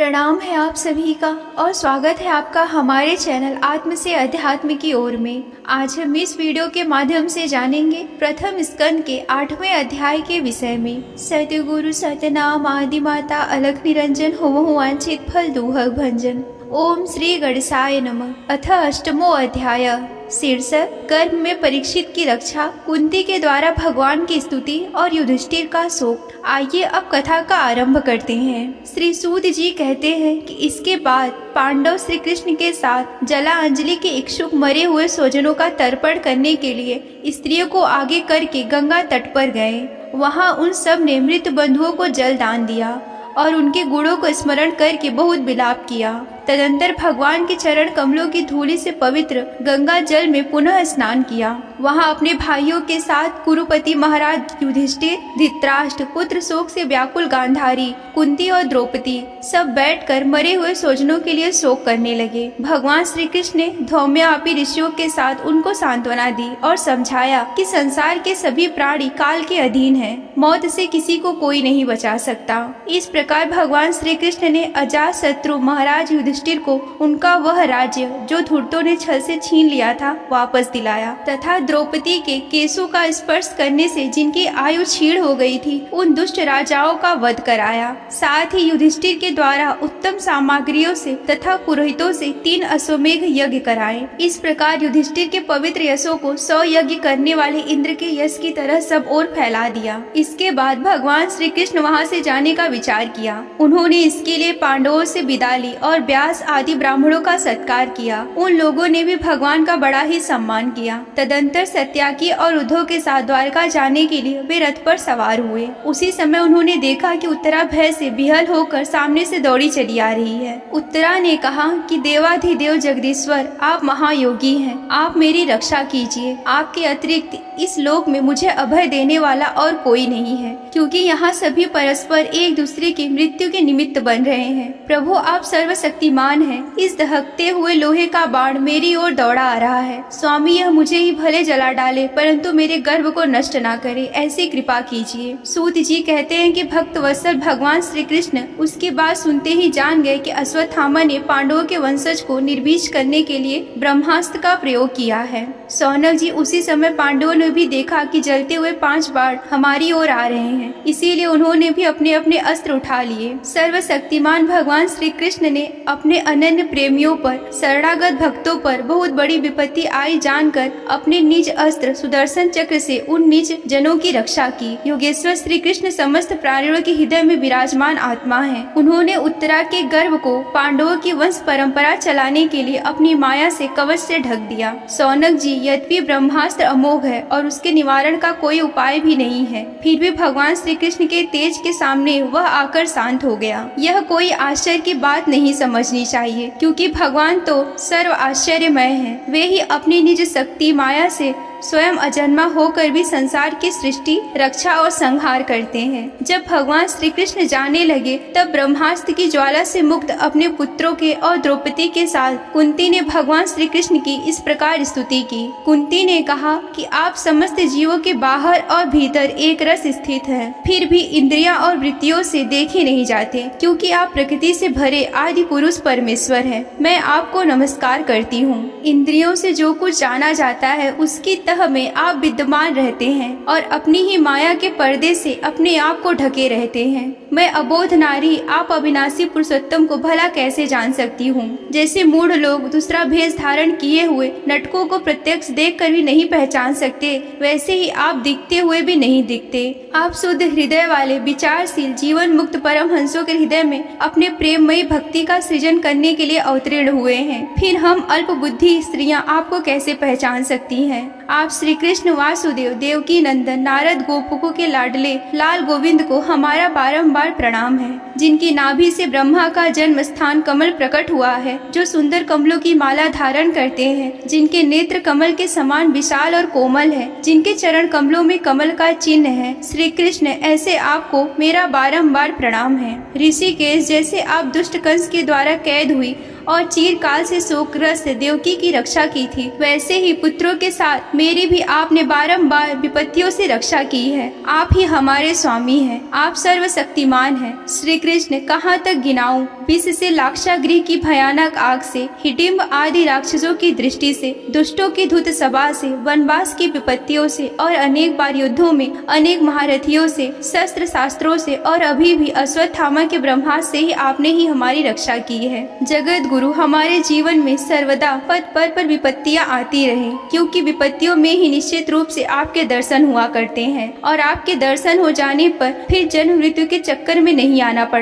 प्रणाम है आप सभी का और स्वागत है आपका हमारे चैनल आत्म से अध्यात्म की ओर में। आज हम इस वीडियो के माध्यम से जानेंगे प्रथम स्कंद के 8वें अध्याय के विषय में। सतगुरु सतनाम आदि माता अलख निरंजन होमो वांछित फल दूहक भंजन। ओम श्री गणेशाय नमः। अथ अष्टमो अध्याय। शीर्षक गर्भ में परीक्षित की रक्षा, कुंती के द्वारा भगवान की स्तुति और युधिष्ठिर का शोक। आइए अब कथा का आरंभ करते हैं। श्री सूत जी कहते हैं कि इसके बाद पांडव श्री कृष्ण के साथ जला अंजलि के इच्छुक मरे हुए स्वजनों का तर्पण करने के लिए स्त्रियों को आगे करके गंगा तट पर गए। वहां उन सब ने मृत बंधुओं को जल दान दिया और उनके गुणों को स्मरण करके बहुत विलाप किया। तदंतर भगवान के चरण कमलों की धूलि से पवित्र गंगा जल में पुनः स्नान किया। वहां अपने भाइयों के साथ कुरुपति महाराज युधिष्ठिर, धृतराष्ट्र, पुत्र शोक से व्याकुल गांधारी, कुंती और द्रौपदी सब बैठकर मरे हुए स्वजनों के लिए शोक करने लगे। भगवान श्री कृष्ण ने धौम्यापी ऋषियों के साथ उनको सांत्वना दी और समझाया कि संसार के सभी प्राणी काल के अधीन हैं, मौत से किसी को कोई नहीं बचा सकता। इस प्रकार भगवान श्री कृष्ण ने अजातशत्रु महाराज युधिष्ठिर को उनका वह राज्य जो धूर्तों ने छल से छीन लिया था वापस दिलाया तथा द्रौपदी के केशों का स्पर्श करने से जिनकी आयु क्षीण हो गई थी उन दुष्ट राजाओं का वध कराया। साथ ही युधिष्ठिर के द्वारा उत्तम सामग्रियों से तथा पुरोहितों से 3 अश्वमेघ यज्ञ कराए। इस प्रकार युधिष्ठिर के पवित्र यशों को 100 यज्ञ करने वाले इंद्र के यश की तरह सब ओर फैला दिया। इसके बाद भगवान श्री कृष्ण वहाँ से जाने का विचार किया। उन्होंने इसके लिए पांडवों से विदा ली और व्यास आदि ब्राह्मणों का सत्कार किया। उन लोगों ने भी भगवान का बड़ा ही सम्मान किया। तदंतर सत्याकी और उद्धव के साथ द्वारका जाने के लिए वे रथ पर सवार हुए। उसी समय उन्होंने देखा कि उत्तरा भय से विहल होकर सामने से दौड़ी चली आ रही है। उत्तरा ने कहा कि देवाधिदेव जगदीश्वर, आप महायोगी हैं, आप मेरी रक्षा कीजिए। आपके अतिरिक्त इस लोक में मुझे अभय देने वाला और कोई नहीं है, क्योंकि यहाँ सभी परस्पर एक दूसरे की मृत्यु के निमित्त बन रहे हैं। प्रभु, आप सर्वशक्तिमान हैं। इस दहकते हुए लोहे का बाण मेरी ओर दौड़ा आ रहा है। स्वामी, यह मुझे ही भले जला डाले परंतु मेरे गर्भ को नष्ट ना करे, ऐसी कृपा कीजिए। सूत जी कहते हैं कि भक्त वत्सल भगवान श्री कृष्ण उसकी बात सुनते ही जान गए कि अश्वत्थामा ने पांडवों के वंशज को निर्वीज करने के लिए ब्रह्मास्त्र का प्रयोग किया है। सौनक जी, उसी समय पांडवों ने भी देखा कि जलते हुए 5 बाण हमारी ओर आ रहे हैं, इसीलिए उन्होंने भी अपने अपने अस्त्र उठा लिए। सर्वशक्तिमान भगवान श्री कृष्ण ने अपने अनन्य प्रेमियों पर, शरणागत भक्तों पर बहुत बड़ी विपत्ति आई जानकर अपने निज अस्त्र सुदर्शन चक्र से उन निज जनों की रक्षा की। योगेश्वर श्री कृष्ण समस्त प्राणियों के हृदय में विराजमान आत्मा है। उन्होंने उत्तरा के गर्भ को पांडवों की वंश परंपरा चलाने के लिए अपनी माया से कवच से ढक दिया। सौनक जी, यद्यपि ब्रह्मास्त्र अमोघ है और उसके निवारण का कोई उपाय भी नहीं है, फिर भी भगवान श्री कृष्ण के तेज के सामने वह आकर शांत हो गया। यह कोई आश्चर्य की बात नहीं समझनी चाहिए, क्योंकि भगवान तो सर्व आश्चर्यमय है। वे ही अपनी निज शक्ति माया से स्वयं अजन्मा होकर भी संसार की सृष्टि, रक्षा और संहार करते हैं। जब भगवान श्री कृष्ण जाने लगे तब ब्रह्मास्त्र की ज्वाला से मुक्त अपने पुत्रों के और द्रौपदी के साथ कुंती ने भगवान श्री कृष्ण की इस प्रकार स्तुति की। कुंती ने कहा कि आप समस्त जीवों के बाहर और भीतर एक रस स्थित हैं, फिर भी इंद्रियां और वृत्तियों से देखे नहीं जाते, क्योंकि आप प्रकृति से भरे आदि पुरुष परमेश्वर हैं। मैं आपको नमस्कार करती हूँ। इंद्रियों से जो कुछ जाना जाता है उसकी में आप विद्यमान रहते हैं और अपनी ही माया के पर्दे से अपने आप को ढके रहते हैं। मैं अबोध नारी, आप अविनाशी पुरुषोत्तम को भला कैसे जान सकती हूँ। जैसे मूढ़ लोग दूसरा भेष धारण किए हुए नटकों को प्रत्यक्ष देखकर भी नहीं पहचान सकते, वैसे ही आप दिखते हुए भी नहीं दिखते। आप शुद्ध हृदय वाले विचारशील जीवन मुक्त परमहंसों के हृदय में अपने प्रेममयी भक्ति का सृजन करने के लिए अवतीर्ण हुए हैं। फिर हम अल्प बुद्धि स्त्रियां आपको कैसे पहचान सकती हैं। आप श्री कृष्ण वासुदेव, देवकी नंदन, नारद गोपकों के लाडले लाल गोविंद को हमारा बारंबार प्रणाम है, जिनकी नाभि से ब्रह्मा का जन्म स्थान कमल प्रकट हुआ है, जो सुंदर कमलों की माला धारण करते हैं, जिनके नेत्र कमल के समान विशाल और कोमल है, जिनके चरण कमलों में कमल का चिन्ह है। श्री कृष्ण, ऐसे आपको मेरा बारंबार प्रणाम है। ऋषिकेश, जैसे आप दुष्ट कंस के द्वारा कैद हुई और चीरकाल से शोकग्रस्त देवकी की रक्षा की थी, वैसे ही पुत्रों के साथ मेरी भी आपने बारंबार विपत्तियों से रक्षा की है। आप ही हमारे स्वामी हैं, आप सर्वशक्तिमान हैं। श्री कृष्ण कृष्ण कहाँ तक गिनाऊं, विष से लाक्षागृह की भयानक आग से, हिडिंब आदि राक्षसों की दृष्टि से, दुष्टों की धूत सभा से, वनवास की विपत्तियों से और अनेक बार युद्धों में अनेक महारथियों से, शस्त्र शास्त्रों से और अभी भी अश्वत्थामा के ब्रह्मास्त्र से ही आपने ही हमारी रक्षा की है। जगत गुरु, हमारे जीवन में सर्वदा पद पर विपत्तियां आती रहे, क्योंकि विपत्तियों में ही निश्चित रूप से आपके दर्शन हुआ करते हैं और आपके दर्शन हो जाने पर फिर जन्म मृत्यु के चक्कर में नहीं आना पड़ता।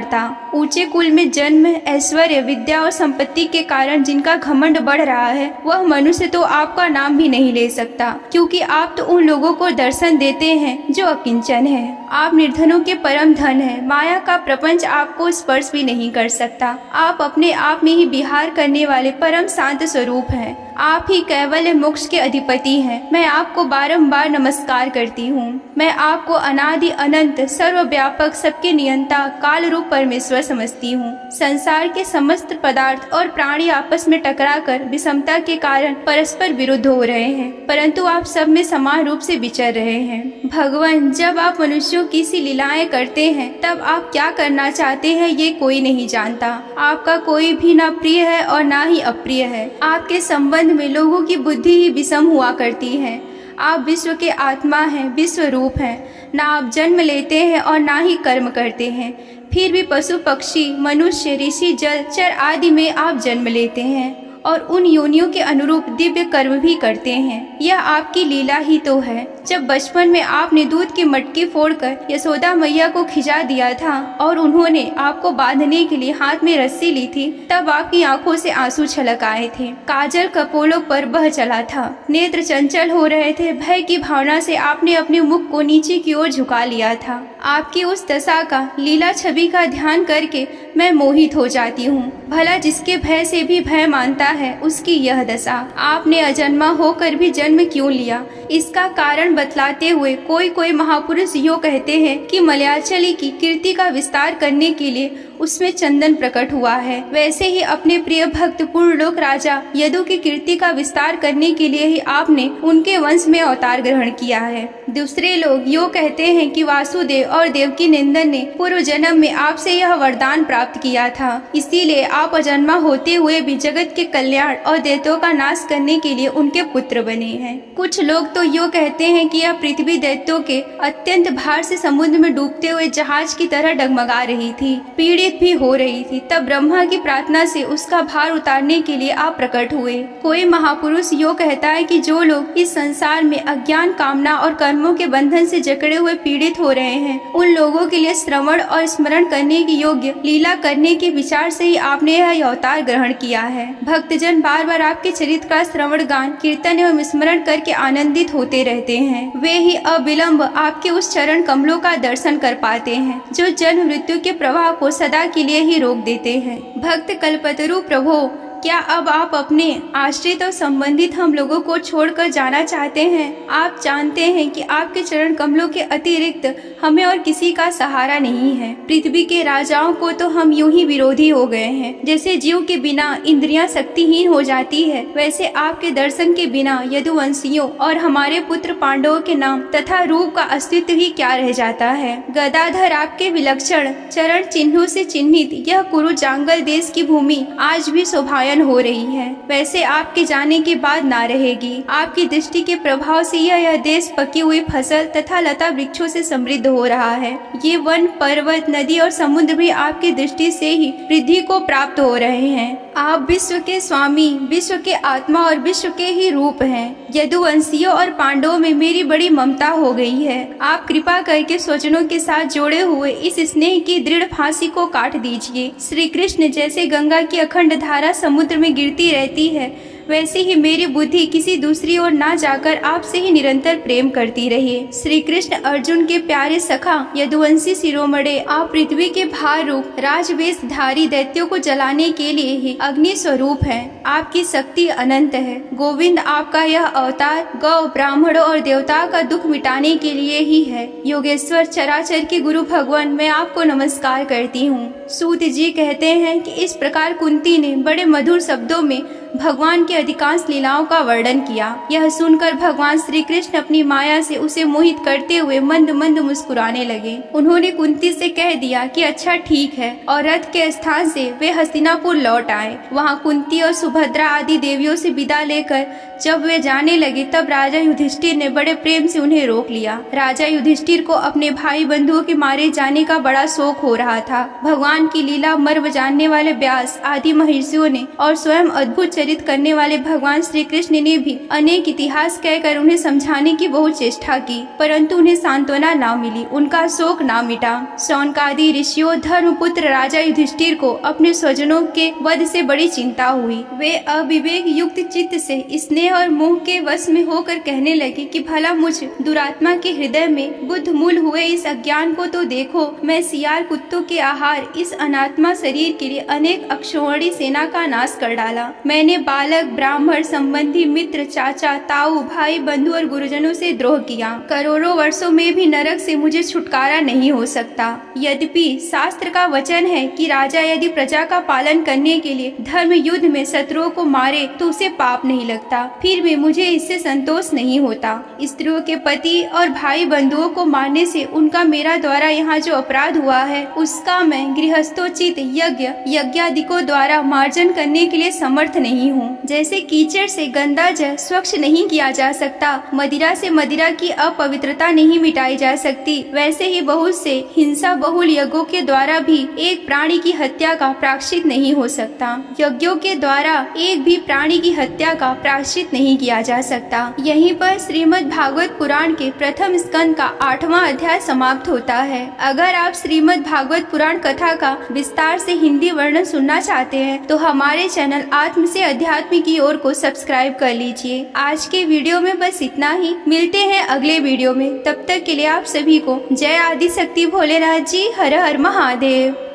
ऊंचे कुल में जन्म, ऐश्वर्य, विद्या और संपत्ति के कारण जिनका घमंड बढ़ रहा है, वह मनुष्य तो आपका नाम भी नहीं ले सकता, क्योंकि आप तो उन लोगों को दर्शन देते हैं जो अकिंचन है। आप निर्धनों के परम धन है। माया का प्रपंच आपको स्पर्श भी नहीं कर सकता। आप अपने आप में ही विहार करने वाले परम शांत स्वरूप हैं। आप ही कैवल्य मोक्ष के अधिपति हैं। मैं आपको बारंबार नमस्कार करती हूँ। मैं आपको अनादि अनंत सर्वव्यापक सबके नियंता काल रूप परमेश्वर समझती हूँ। संसार के समस्त पदार्थ और प्राणी आपस में टकराकर विषमता के कारण परस्पर विरुद्ध हो रहे हैं, परंतु आप सब में समान रूप से विचर रहे हैं। भगवान, जब आप मनुष्यों की सी लीलाएं करते हैं, तब आप क्या करना चाहते हैं ये कोई नहीं जानता। आपका कोई भी ना प्रिय है और ना ही अप्रिय है। आपके संबंध में लोगों की बुद्धि ही विषम हुआ करती है। आप विश्व के आत्मा हैं, विश्व रूप हैं। ना आप जन्म लेते हैं और ना ही कर्म करते हैं, फिर भी पशु पक्षी, मनुष्य, ऋषि, जल चर आदि में आप जन्म लेते हैं और उन योनियों के अनुरूप दिव्य कर्म भी करते हैं। यह आपकी लीला ही तो है। जब बचपन में आपने दूध की मटकी फोड़कर यशोदा मैया को खिंचा दिया था और उन्होंने आपको बांधने के लिए हाथ में रस्सी ली थी, तब आपकी आंखों से आंसू छलक आए थे। काजल कपोलों पर बह चला था। नेत्र चंचल हो रहे थे। भय की भावना से आपने अपने मुख को नीचे की ओर झुका लिया था। आपकी उस दशा का, लीला छवि का ध्यान करके मैं मोहित हो जाती हूँ। भला जिसके भय से भी भय मानता है, उसकी यह दशा। आपने अजन्मा होकर भी जन्म क्यों लिया, इसका कारण बतलाते हुए कोई महापुरुष यो कहते हैं कि मलयाचली की कीर्ति का विस्तार करने के लिए उसमें चंदन प्रकट हुआ है। वैसे ही अपने प्रिय भक्त पूर्णलोक राजा यदु की कीर्ति का विस्तार करने के लिए ही आपने उनके वंश में अवतार ग्रहण किया है। दूसरे लोग यो कहते हैं कि वासुदेव और देवकी नंदन ने पूर्व जन्म में आपसे यह वरदान प्राप्त किया था, इसीलिए आप अजन्मा होते हुए भी जगत के कल्याण और दैत्यों का नाश करने के लिए उनके पुत्र बने हैं। कुछ लोग तो यो कहते हैं कि यह पृथ्वी दैत्यों के अत्यंत भार से समुद्र में डूबते हुए जहाज की तरह डगमगा रही थी, पीड़ित भी हो रही थी। तब ब्रह्मा की प्रार्थना से उसका भार उतारने के लिए आप प्रकट हुए। कोई महापुरुष यो कहता है कि जो लोग इस संसार में अज्ञान, कामना और कर्मों के बंधन से जकड़े हुए पीड़ित हो रहे हैं, उन लोगों के लिए श्रवण और स्मरण करने की योग्य लीला करने के विचार से ही आपने यह अवतार ग्रहण किया है। भक्तजन बार बार आपके चरित्र का श्रवण, गान, कीर्तन एवं स्मरण करके आनंदित होते रहते हैं। वे ही अविलंब आपके उस चरण कमलों का दर्शन कर पाते हैं, जो जन्म मृत्यु के प्रवाह को सदा के लिए ही रोक देते हैं। भक्त कल्पतरु प्रभो, क्या अब आप अपने आश्रित और संबंधित हम लोगों को छोड़कर जाना चाहते हैं? आप जानते हैं कि आपके चरण कमलों के अतिरिक्त हमें और किसी का सहारा नहीं है। पृथ्वी के राजाओं को तो हम यूं ही विरोधी हो गए हैं। जैसे जीव के बिना इंद्रियां शक्तिहीन हो जाती है, वैसे आपके दर्शन के बिना यदुवंशियों और हमारे पुत्र पांडवों के नाम तथा रूप का अस्तित्व ही क्या रह जाता है। गदाधर, आपके विलक्षण चरण चिन्हों से चिन्हित यह कुरु जांगल देश की भूमि आज भी शोभायमान हो रही है, वैसे आपके जाने के बाद ना रहेगी। आपकी दृष्टि के प्रभाव से यह देश पकी हुई फसल तथा लता वृक्षों से समृद्ध हो रहा है। ये वन, पर्वत, नदी और समुद्र भी आपकी दृष्टि से ही वृद्धि को प्राप्त हो रहे हैं। आप विश्व के स्वामी, विश्व के आत्मा और विश्व के ही रूप हैं। यदुवंशियों और पांडवों में मेरी बड़ी ममता हो गई है। आप कृपा करके स्वजनों के साथ जोड़े हुए इस स्नेह की दृढ़ फांसी को काट दीजिए। श्री कृष्ण जैसे गंगा की अखंड धारा समुद्र में गिरती रहती है, वैसे ही मेरी बुद्धि किसी दूसरी ओर ना जाकर आपसे ही निरंतर प्रेम करती रहे। श्री कृष्ण अर्जुन के प्यारे सखा यदुवंशी शिरोमणे, आप पृथ्वी के भार रूप राजवेशधारी दैत्यों को जलाने के लिए ही अग्नि स्वरूप हैं। आपकी शक्ति अनंत है। गोविंद, आपका यह अवतार गौ, ब्राह्मणों और देवताओं का दुख मिटाने के लिए ही है। योगेश्वर, चराचर के गुरु भगवान, मैं आपको नमस्कार करती हूँ। सूत जी कहते हैं कि इस प्रकार कुंती ने बड़े मधुर शब्दों में भगवान की अधिकांश लीलाओं का वर्णन किया। यह सुनकर भगवान श्री कृष्ण अपनी माया से उसे मोहित करते हुए मंद मंद मुस्कुराने लगे। उन्होंने कुंती से कह दिया कि अच्छा ठीक है, और रथ के स्थान से वे हस्तिनापुर लौट आए। वहाँ कुंती और सुभद्रा आदि देवियों से विदा लेकर जब वे जाने लगे तब राजा युधिष्ठिर ने बड़े प्रेम से उन्हें रोक लिया। राजा युधिष्ठिर को अपने भाई बंधुओं के मारे जाने का बड़ा शौक हो रहा था। भगवान की लीला मर्म जानने वाले व्यास आदि महर्षियों ने और स्वयं अद्भुत चरित करने वाले भगवान श्री कृष्ण ने भी अनेक इतिहास कहकर उन्हें समझाने की बहुत चेष्टा की, परंतु उन्हें सांत्वना न मिली, उनका शोक न मिटा। शौनकादि ऋषियों धर्मपुत्र राजा युधिष्ठिर को अपने स्वजनों के वध से बड़ी चिंता हुई। वे अविवेक युक्त चित्त से स्नेह और मोह के वश में होकर कहने लगे कि भला मुझ दुरात्मा के हृदय में बुद्ध मूल हुए इस अज्ञान को तो देखो। मैं सियार कुत्तों के आहार इस अनात्मा शरीर के लिए अनेक अक्षौहिणी सेना का नाश कर डाला। मैंने बालक ब्राह्मण संबंधी मित्र चाचा ताऊ भाई बंधु और गुरुजनों से द्रोह किया। करोड़ों वर्षों में भी नरक से मुझे छुटकारा नहीं हो सकता। यद्यपि शास्त्र का वचन है कि राजा यदि प्रजा का पालन करने के लिए धर्म युद्ध में शत्रुओं को मारे तो उसे पाप नहीं लगता, फिर भी मुझे इससे संतोष नहीं होता। स्त्रियों के पति और भाई बंधुओं को मारने से उनका मेरा द्वारा यहाँ जो अपराध हुआ है उसका मैं गृहस्थोचित यज्ञ यज्ञादिकों द्वारा मार्जन करने के लिए समर्थ नहीं हूँ। जैसे कीचड़ से गंदा जल स्वच्छ नहीं किया जा सकता, मदिरा से मदिरा की अपवित्रता नहीं मिटाई जा सकती, वैसे ही बहुत से हिंसा बहुल यज्ञों के द्वारा भी एक प्राणी की हत्या का प्रायश्चित नहीं हो सकता। यज्ञों के द्वारा एक भी प्राणी की हत्या का प्रायश्चित नहीं किया जा सकता। यहीं पर श्रीमद् भागवत पुराण के प्रथम स्कंद का 8वां अध्याय समाप्त होता है। अगर आप श्रीमद् भागवत पुराण कथा का विस्तार से हिंदी वर्णन सुनना चाहते हैं तो हमारे चैनल आत्म से अध्यात्म की ओर को सब्सक्राइब कर लीजिए। आज के वीडियो में बस इतना ही, मिलते हैं अगले वीडियो में। तब तक के लिए आप सभी को जय आदि शक्ति भोलेनाथ जी, हर हर महादेव।